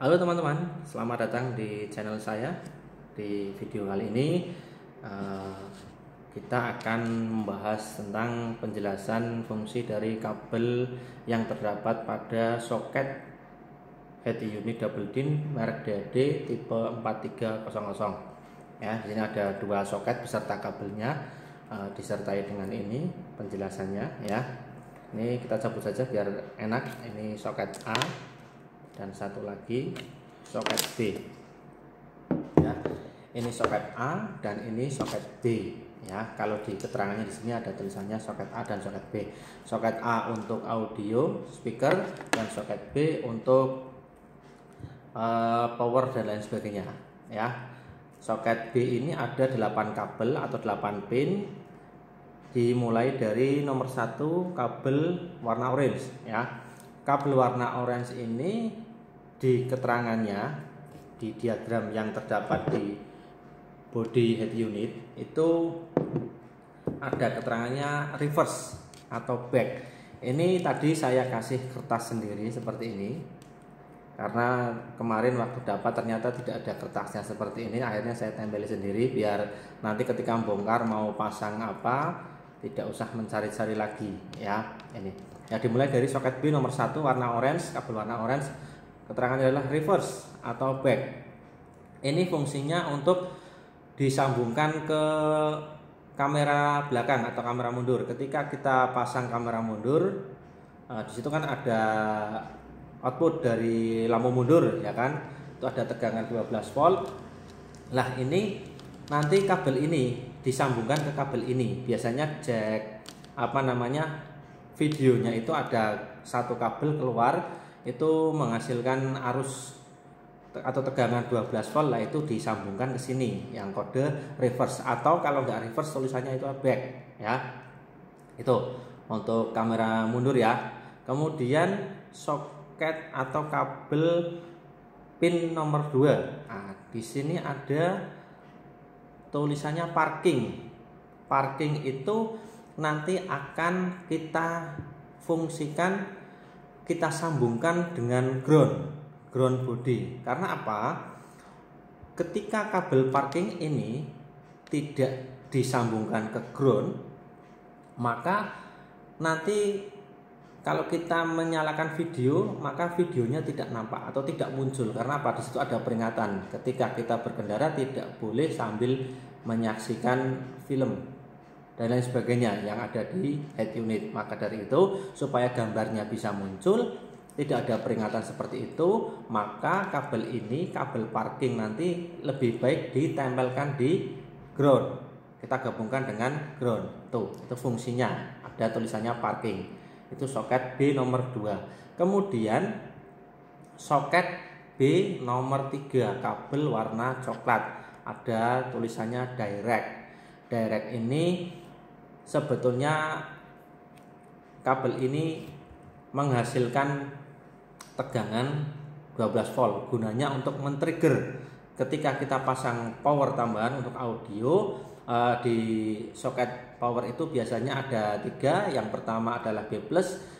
Halo teman-teman, selamat datang di channel saya. Di video kali ini kita akan membahas tentang penjelasan fungsi dari kabel yang terdapat pada soket head unit double DIN merek DAD tipe 4300. Ya, di sini ada dua soket beserta kabelnya, disertai dengan ini penjelasannya ya. Ini kita cabut saja biar enak. Ini soket A dan satu lagi soket B ya. Ini soket A dan ini soket B ya. Kalau di keterangannya di sini ada tulisannya soket A dan soket B. Soket A untuk audio speaker dan soket B untuk power dan lain sebagainya ya. Soket B ini ada 8 kabel atau 8 pin, dimulai dari nomor 1 kabel warna orange ya. Kabel warna orange ini di keterangannya, di diagram yang terdapat di body head unit itu ada keterangannya reverse atau back. Ini tadi saya kasih kertas sendiri seperti ini, karena kemarin waktu dapat ternyata tidak ada kertasnya seperti ini. Akhirnya saya tempel sendiri biar nanti ketika bongkar mau pasang apa tidak usah mencari-cari lagi ya. Ini ya, dimulai dari soket B nomor 1 warna orange, kabel warna orange. Keterangannya adalah reverse atau back. Ini fungsinya untuk disambungkan ke kamera belakang atau kamera mundur. Ketika kita pasang kamera mundur, di situ kan ada output dari lampu mundur ya kan. Itu ada tegangan 12 volt. Nah, ini nanti kabel ini disambungkan ke kabel ini. Biasanya jack videonya itu ada satu kabel keluar, itu menghasilkan arus atau tegangan 12 volt lah, itu disambungkan ke sini yang kode reverse, atau kalau nggak reverse tulisannya itu back ya. Itu untuk kamera mundur ya. Kemudian soket atau kabel pin nomor 2. Nah, di sini ada tulisannya parking. Parking itu nanti akan kita fungsikan, kita sambungkan dengan ground body. Karena apa? Ketika kabel parking ini tidak disambungkan ke ground, maka nanti kalau kita menyalakan video, maka videonya tidak nampak atau tidak muncul. Karena apa? Di situ ada peringatan ketika kita berkendara tidak boleh sambil menyaksikan film dan lain sebagainya yang ada di head unit. Maka dari itu, supaya gambarnya bisa muncul, tidak ada peringatan seperti itu, maka kabel ini, kabel parking nanti lebih baik ditempelkan di ground. Kita gabungkan dengan ground. Tuh, itu fungsinya. Ada tulisannya parking. Itu soket B nomor 2. Kemudian soket B nomor 3, kabel warna coklat. Ada tulisannya direct. Direct ini sebetulnya kabel ini menghasilkan tegangan 12 volt, gunanya untuk men-trigger ketika kita pasang power tambahan untuk audio. Di soket power itu biasanya ada 3. Yang pertama adalah B+,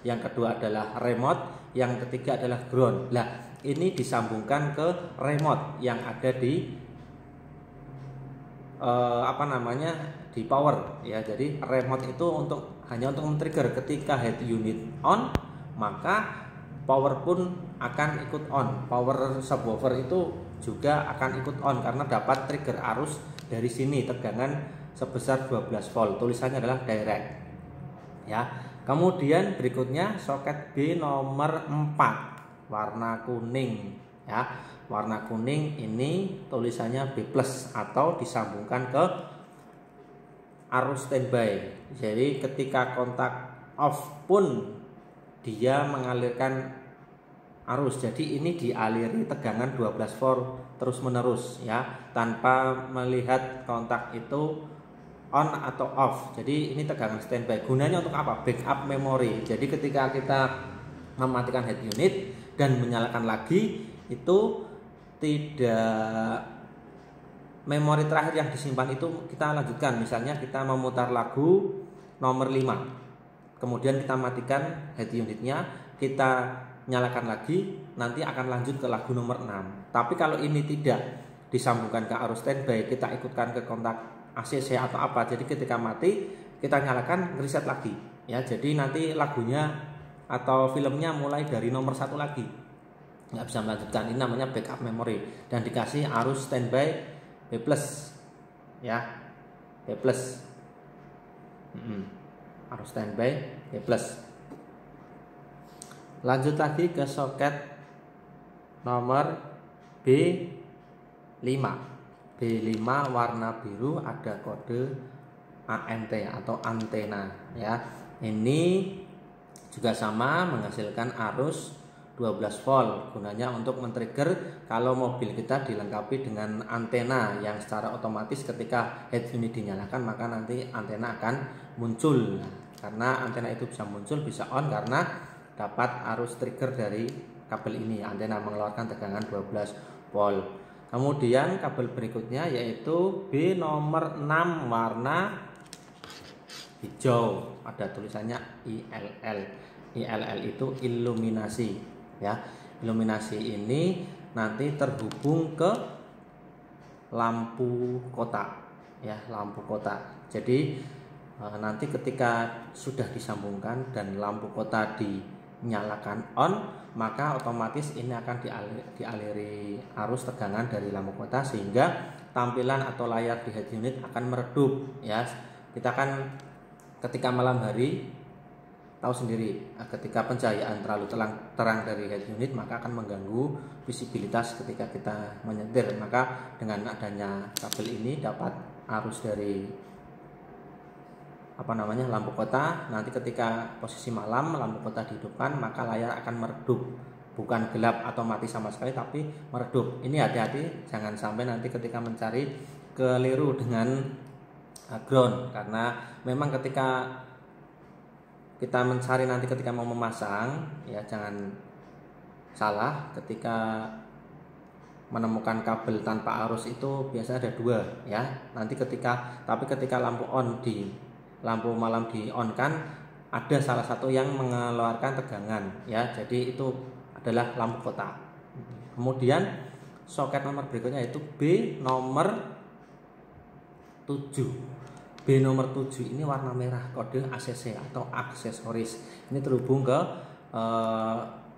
yang kedua adalah remote, yang ketiga adalah ground. Nah, ini disambungkan ke remote yang ada di di power ya. Jadi remote itu hanya untuk men-trigger ketika head unit on, maka power pun akan ikut on. Power subwoofer itu juga akan ikut on karena dapat trigger arus dari sini, tegangan sebesar 12 volt. Tulisannya adalah direct ya. Kemudian berikutnya soket B nomor 4 warna kuning ya. Warna kuning ini tulisannya B+ atau disambungkan ke arus standby. Jadi ketika kontak off pun dia mengalirkan arus. Jadi ini dialiri tegangan 12 volt terus menerus ya, tanpa melihat kontak itu on atau off. Jadi ini tegangan standby. Gunanya untuk apa? Backup memori. Jadi ketika kita mematikan head unit dan menyalakan lagi, itu tidak, memori terakhir yang disimpan itu kita lanjutkan. Misalnya kita memutar lagu nomor 5, kemudian kita matikan head unitnya, kita nyalakan lagi, nanti akan lanjut ke lagu nomor 6. Tapi kalau ini tidak disambungkan ke arus standby, kita ikutkan ke kontak ACC atau apa, jadi ketika mati kita nyalakan, reset lagi ya. Jadi nanti lagunya atau filmnya mulai dari nomor 1 lagi, nggak bisa melanjutkan. Ini namanya backup memory dan dikasih arus standby B+ ya, B+. Arus standby B+. Lanjut lagi ke soket nomor B5. B5 warna biru, ada kode ANT atau antena ya. Ini juga sama menghasilkan arus 12 volt, gunanya untuk men-trigger kalau mobil kita dilengkapi dengan antena yang secara otomatis ketika head unit dinyalakan maka nanti antena akan muncul. Karena antena itu bisa muncul, bisa on karena dapat arus trigger dari kabel ini. Antena mengeluarkan tegangan 12 volt. Kemudian kabel berikutnya yaitu B nomor 6 warna hijau, ada tulisannya ILL. ILL itu iluminasi ya. Iluminasi ini nanti terhubung ke lampu kota ya, lampu kota. Jadi nanti ketika sudah disambungkan dan lampu kota dinyalakan on, maka otomatis ini akan dialiri arus tegangan dari lampu kota sehingga tampilan atau layar di head unit akan meredup ya. Kita kan ketika malam hari tahu sendiri, ketika pencahayaan terlalu terang dari head unit maka akan mengganggu visibilitas ketika kita menyetir. Maka dengan adanya kabel ini dapat arus dari lampu kota, nanti ketika posisi malam lampu kota dihidupkan maka layar akan meredup, bukan gelap atau mati sama sekali tapi meredup. Ini hati-hati, jangan sampai nanti ketika mencari keliru dengan ground, karena memang ketika kita mencari nanti ketika mau memasang ya jangan salah, ketika menemukan kabel tanpa arus itu biasanya ada 2 ya. Nanti ketika lampu malam di on kan ada salah satu yang mengeluarkan tegangan ya, jadi itu adalah lampu kota. Kemudian soket nomor berikutnya yaitu B nomor 7. B nomor 7 ini warna merah, kode ACC atau aksesoris. Ini terhubung ke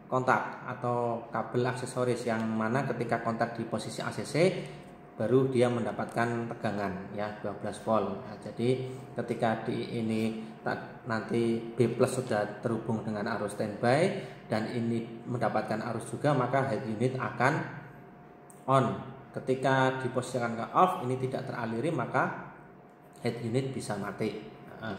kontak atau kabel aksesoris yang mana ketika kontak di posisi ACC baru dia mendapatkan tegangan ya 12 volt. Nah, jadi ketika nanti B+ sudah terhubung dengan arus standby dan ini mendapatkan arus juga, maka head unit akan on. Ketika diposisikan ke off, ini tidak teraliri maka head unit bisa mati. Nah,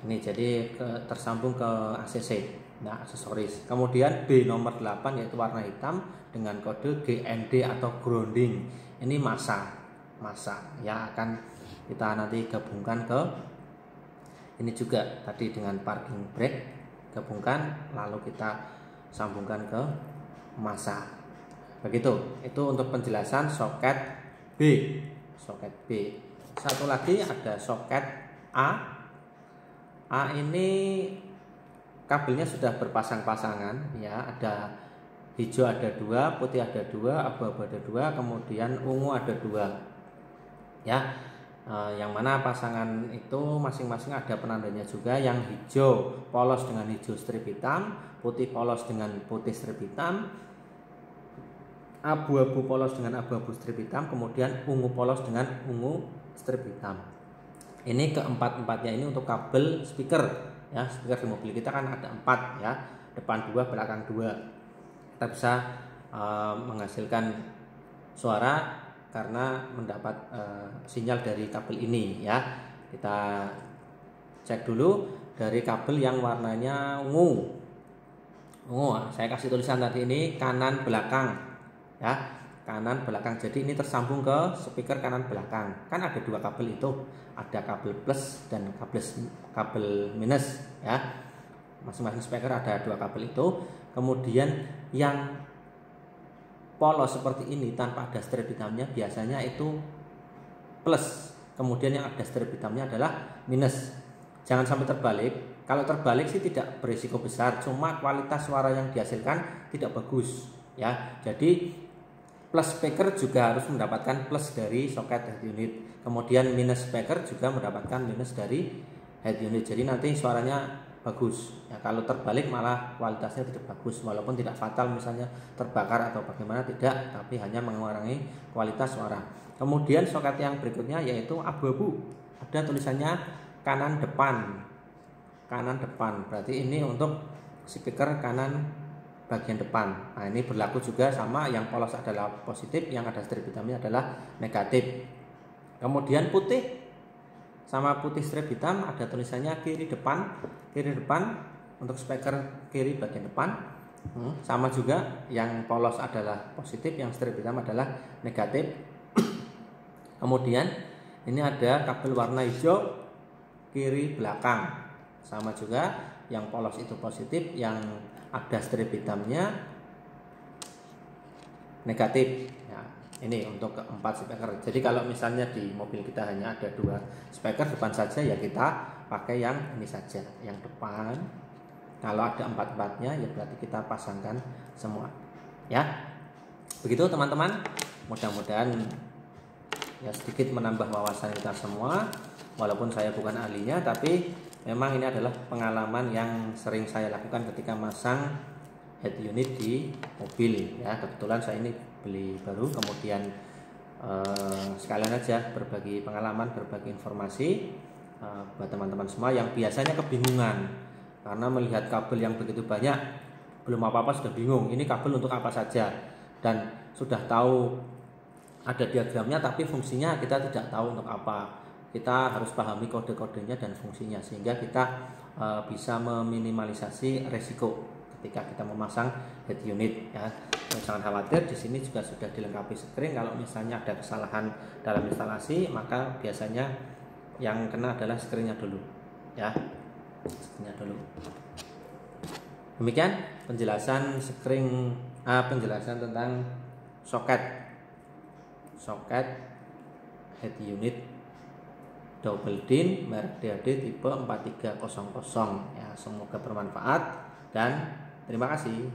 ini jadi tersambung ke ACC, nah aksesoris. Kemudian B nomor 8 yaitu warna hitam dengan kode GND atau grounding. Ini masa ya, akan kita nanti gabungkan ke ini juga tadi dengan parking brake, gabungkan lalu kita sambungkan ke masa. Begitu. Itu untuk penjelasan soket B. Soket B. Satu lagi ada soket A. A ini kabelnya sudah berpasang-pasangan ya, ada hijau ada 2, putih ada 2, abu-abu ada 2, kemudian ungu ada 2 ya. Yang mana pasangan itu masing-masing ada penandanya juga. Yang hijau polos dengan hijau strip hitam, putih polos dengan putih strip hitam, abu-abu polos dengan abu-abu strip hitam, kemudian ungu polos dengan ungu strip hitam. Ini keempat-empatnya ini untuk kabel speaker ya. Speaker di mobil kita kan ada 4 ya, depan 2, belakang 2. Kita bisa menghasilkan suara karena mendapat sinyal dari kabel ini ya. Kita cek dulu dari kabel yang warnanya ungu. Saya kasih tulisan tadi ini kanan belakang ya, kanan belakang. Jadi ini tersambung ke speaker kanan belakang. Kan ada 2 kabel itu, ada kabel plus dan kabel minus ya. Masing-masing speaker ada 2 kabel itu. Kemudian yang polos seperti ini tanpa ada strip hitamnya biasanya itu plus, kemudian yang ada strip hitamnya adalah minus. Jangan sampai terbalik. Kalau terbalik sih tidak berisiko besar, cuma kualitas suara yang dihasilkan tidak bagus ya. Jadi plus speaker juga harus mendapatkan plus dari soket head unit. Kemudian minus speaker juga mendapatkan minus dari head unit. Jadi nanti suaranya bagus. Ya, kalau terbalik malah kualitasnya tidak bagus, walaupun tidak fatal misalnya terbakar atau bagaimana tidak, tapi hanya mengurangi kualitas suara. Kemudian soket yang berikutnya yaitu abu-abu. Ada tulisannya kanan depan. Kanan depan. Berarti ini untuk speaker kanan bagian depan. Nah, ini berlaku juga sama, yang polos adalah positif, yang ada strip hitamnya adalah negatif. Kemudian putih sama putih strip hitam ada tulisannya kiri depan. Kiri depan untuk speaker kiri bagian depan. Sama juga, yang polos adalah positif, yang strip hitam adalah negatif. Kemudian ini ada kabel warna hijau kiri belakang. Sama juga, yang polos itu positif, yang ada strip hitamnya negatif. Ya, ini untuk 4 speaker. Jadi kalau misalnya di mobil kita hanya ada 2 speaker depan saja, ya kita pakai yang ini saja, yang depan. Kalau ada 4-4-nya ya berarti kita pasangkan semua. Ya, begitu teman-teman. Mudah-mudahan ya sedikit menambah wawasan kita semua. Walaupun saya bukan ahlinya, tapi memang ini adalah pengalaman yang sering saya lakukan ketika masang head unit di mobil ya. Kebetulan saya ini beli baru, kemudian sekalian aja berbagi pengalaman, berbagi informasi buat teman-teman semua yang biasanya kebingungan karena melihat kabel yang begitu banyak, belum apa-apa sudah bingung ini kabel untuk apa saja, dan sudah tahu ada diagramnya tapi fungsinya kita tidak tahu untuk apa. Kita harus pahami kode-kodenya dan fungsinya sehingga kita bisa meminimalisasi resiko ketika kita memasang head unit ya. Jangan khawatir, di sini juga sudah dilengkapi screen. Kalau misalnya ada kesalahan dalam instalasi, maka biasanya yang kena adalah screennya dulu ya. Screennya dulu. Demikian penjelasan penjelasan tentang soket head unit double DIN merek DAD tipe 4300 ya. Semoga bermanfaat dan terima kasih.